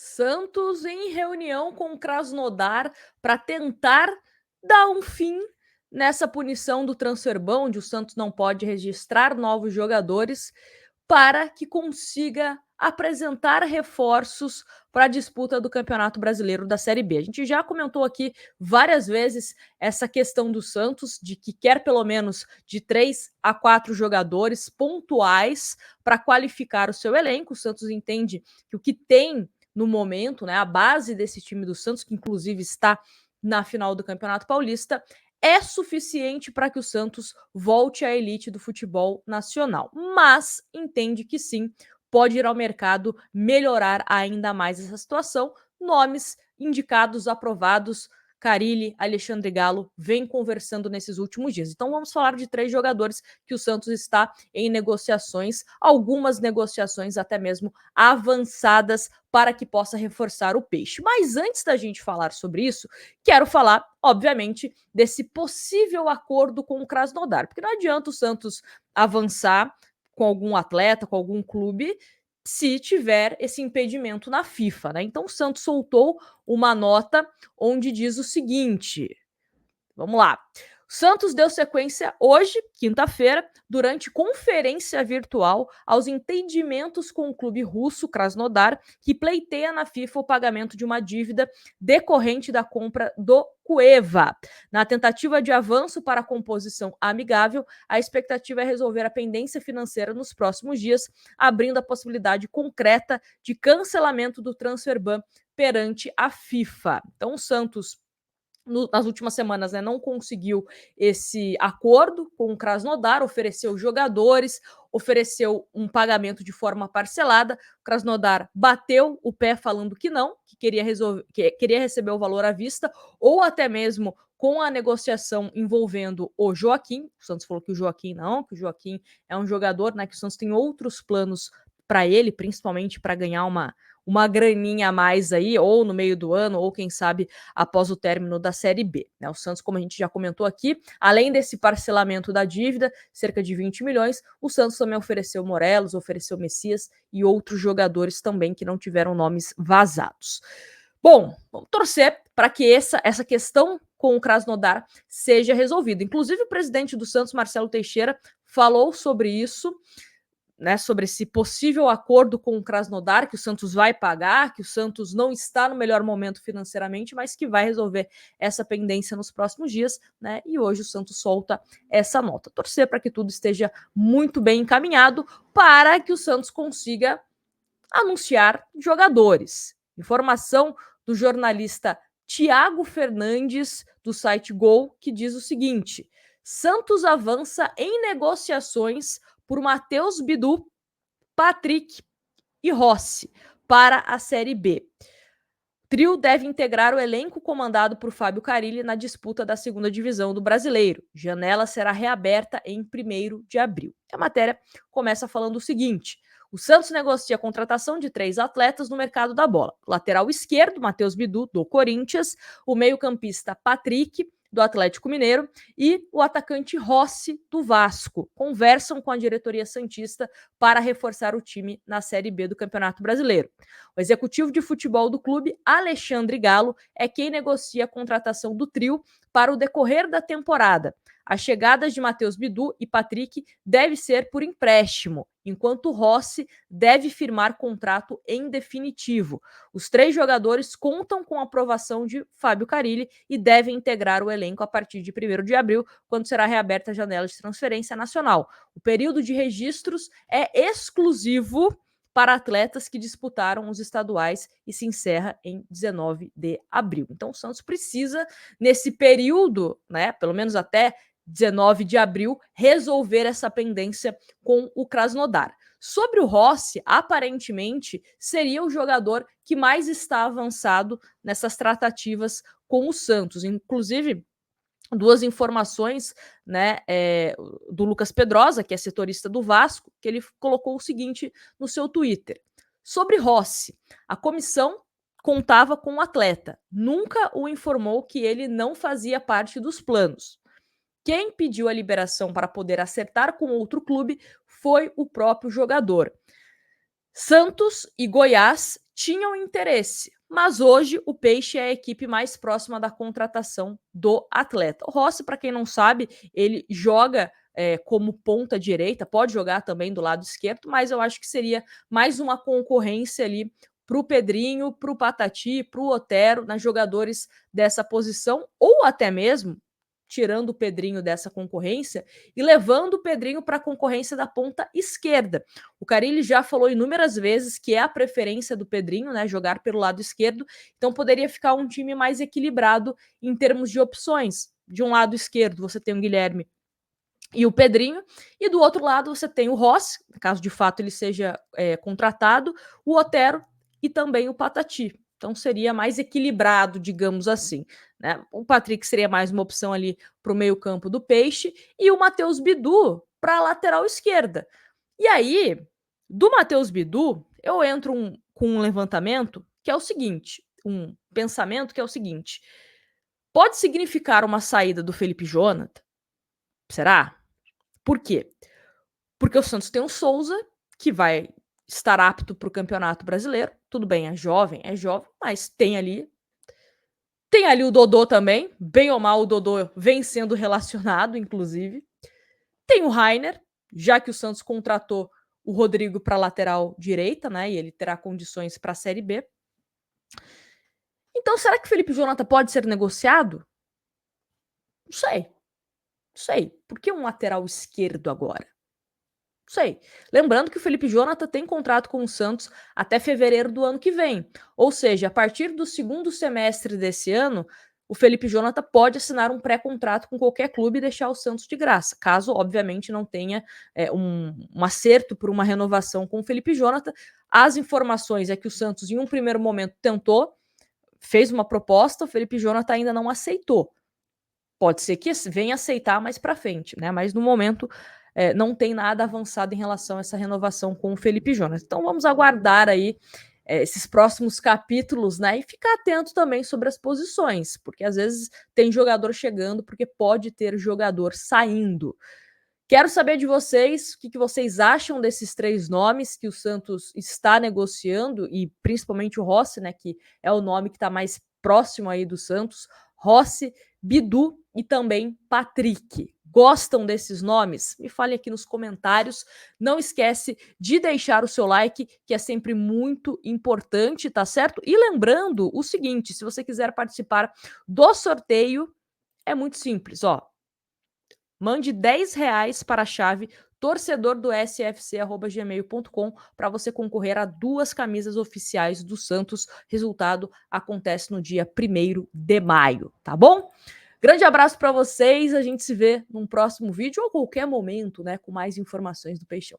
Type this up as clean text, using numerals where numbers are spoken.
Santos em reunião com o Krasnodar para tentar dar um fim nessa punição do transfer ban, onde o Santos não pode registrar novos jogadores, para que consiga apresentar reforços para a disputa do Campeonato Brasileiro da Série B. A gente já comentou aqui várias vezes essa questão do Santos, de que quer pelo menos de 3 a 4 jogadores pontuais para qualificar o seu elenco. O Santos entende que o que tem no momento, né, a base desse time do Santos, que inclusive está na final do Campeonato Paulista, é suficiente para que o Santos volte à elite do futebol nacional. Mas entende que sim, pode ir ao mercado melhorar ainda mais essa situação. Nomes indicados, aprovados: Carille, Alexandre Galo, vem conversando nesses últimos dias. Então vamos falar de 3 jogadores que o Santos está em negociações, algumas negociações até mesmo avançadas, para que possa reforçar o peixe. Mas antes da gente falar sobre isso, quero falar, obviamente, desse possível acordo com o Krasnodar, porque não adianta o Santos avançar com algum atleta, com algum clube, se tiver esse impedimento na FIFA, né? Então o Santos soltou uma nota onde diz o seguinte: vamos lá. O Santos deu sequência hoje, quinta-feira, durante conferência virtual, aos entendimentos com o clube russo Krasnodar, que pleiteia na FIFA o pagamento de uma dívida decorrente da compra do Cueva. Na tentativa de avanço para a composição amigável, a expectativa é resolver a pendência financeira nos próximos dias, abrindo a possibilidade concreta de cancelamento do transfer ban perante a FIFA. Então, o Santos nas últimas semanas, né, não conseguiu esse acordo com o Krasnodar, ofereceu jogadores, ofereceu um pagamento de forma parcelada. O Krasnodar bateu o pé falando que não, que queria receber o valor à vista, ou até mesmo com a negociação envolvendo o Joaquim. O Santos falou que o Joaquim não, que o Joaquim é um jogador, né, que o Santos tem outros planos para ele, principalmente para ganhar uma graninha a mais aí, ou no meio do ano, ou quem sabe após o término da Série B. Né? O Santos, como a gente já comentou aqui, além desse parcelamento da dívida, cerca de 20 milhões, o Santos também ofereceu Morelos, ofereceu Messias e outros jogadores também que não tiveram nomes vazados. Bom, vamos torcer para que essa questão com o Krasnodar seja resolvida. Inclusive, o presidente do Santos, Marcelo Teixeira, falou sobre isso, né, sobre esse possível acordo com o Krasnodar, que o Santos vai pagar, que o Santos não está no melhor momento financeiramente, mas que vai resolver essa pendência nos próximos dias, né? E hoje o Santos solta essa nota. Torcer para que tudo esteja muito bem encaminhado para que o Santos consiga anunciar jogadores. Informação do jornalista Tiago Fernandes, do site Gol, que diz o seguinte: Santos avança em negociações por Matheus Bidu, Patrick e Rossi para a Série B. O trio deve integrar o elenco comandado por Fábio Carille na disputa da segunda divisão do Brasileiro. Janela será reaberta em 1º de abril. A matéria começa falando o seguinte: o Santos negocia a contratação de 3 atletas no mercado da bola. O lateral esquerdo, Matheus Bidu, do Corinthians, o meio-campista Patrick, do Atlético Mineiro, e o atacante Rossi, do Vasco. Conversam com a diretoria santista para reforçar o time na Série B do Campeonato Brasileiro. O executivo de futebol do clube, Alexandre Galo, é quem negocia a contratação do trio para o decorrer da temporada. As chegadas de Matheus Bidu e Patrick deve ser por empréstimo, enquanto Rossi deve firmar contrato em definitivo. Os 3 jogadores contam com a aprovação de Fábio Carille e devem integrar o elenco a partir de 1º de abril, quando será reaberta a janela de transferência nacional. O período de registros é exclusivo para atletas que disputaram os estaduais e se encerra em 19 de abril. Então o Santos precisa, nesse período, né, pelo menos até 19 de abril, resolver essa pendência com o Krasnodar. Sobre o Rossi, aparentemente seria o jogador que mais está avançado nessas tratativas com o Santos. Inclusive, 2 informações, né, do Lucas Pedrosa, que é setorista do Vasco, que ele colocou o seguinte no seu Twitter: sobre Rossi, a comissão contava com o atleta, nunca o informou que ele não fazia parte dos planos. Quem pediu a liberação para poder acertar com outro clube foi o próprio jogador. Santos e Goiás tinham interesse, mas hoje o Peixe é a equipe mais próxima da contratação do atleta. O Rossi, para quem não sabe, ele joga como ponta direita, pode jogar também do lado esquerdo, mas eu acho que seria mais uma concorrência ali para o Pedrinho, para o Patati, para o Otero, né, jogadores dessa posição, ou até mesmo tirando o Pedrinho dessa concorrência e levando o Pedrinho para a concorrência da ponta esquerda. O Carille já falou inúmeras vezes que é a preferência do Pedrinho, né, jogar pelo lado esquerdo, então poderia ficar um time mais equilibrado em termos de opções. De um lado esquerdo você tem o Guilherme e o Pedrinho, e do outro lado você tem o Rossi, caso de fato ele seja contratado, o Otero e também o Patati. Então seria mais equilibrado, digamos assim. Né? O Patrick seria mais uma opção ali para o meio-campo do Peixe e o Matheus Bidu para a lateral esquerda. E aí, do Matheus Bidu, eu entro com um levantamento que é o seguinte: um pensamento que é o seguinte: pode significar uma saída do Felipe Jonathan? Será? Por quê? Porque o Santos tem um Souza que vai estar apto para o Campeonato Brasileiro. Tudo bem, é jovem, mas tem ali. Tem ali o Dodô também, bem ou mal o Dodô vem sendo relacionado, inclusive. Tem o Rainer, já que o Santos contratou o Rodrigo para lateral direita, né? E ele terá condições para a Série B. Então, será que o Felipe Jonathan pode ser negociado? Não sei. Não sei. Por que um lateral esquerdo agora? Não sei. Lembrando que o Felipe Jonathan tem contrato com o Santos até fevereiro do ano que vem. Ou seja, a partir do segundo semestre desse ano, o Felipe Jonathan pode assinar um pré-contrato com qualquer clube e deixar o Santos de graça, caso, obviamente, não tenha um acerto por uma renovação com o Felipe Jonathan. As informações é que o Santos, em um primeiro momento, tentou, fez uma proposta, o Felipe Jonathan ainda não aceitou. Pode ser que venha aceitar mais para frente, né? Mas no momento não tem nada avançado em relação a essa renovação com o Felipe Jonas. Então vamos aguardar aí esses próximos capítulos, né? E ficar atento também sobre as posições, porque às vezes tem jogador chegando, porque pode ter jogador saindo. Quero saber de vocês o que vocês acham desses três nomes que o Santos está negociando, e principalmente o Rossi, né? Que é o nome que está mais próximo aí do Santos. Rossi, Bidu e também Patrick. Gostam desses nomes? Me fale aqui nos comentários. Não esquece de deixar o seu like, que é sempre muito importante, tá certo? E lembrando o seguinte, se você quiser participar do sorteio, é muito simples, ó. Mande R$10 para a chave torcedor do sfc@gmail.com para você concorrer a 2 camisas oficiais do Santos. Resultado acontece no dia 1º de maio, tá bom? Grande abraço para vocês, a gente se vê num próximo vídeo ou a qualquer momento, né, com mais informações do Peixão.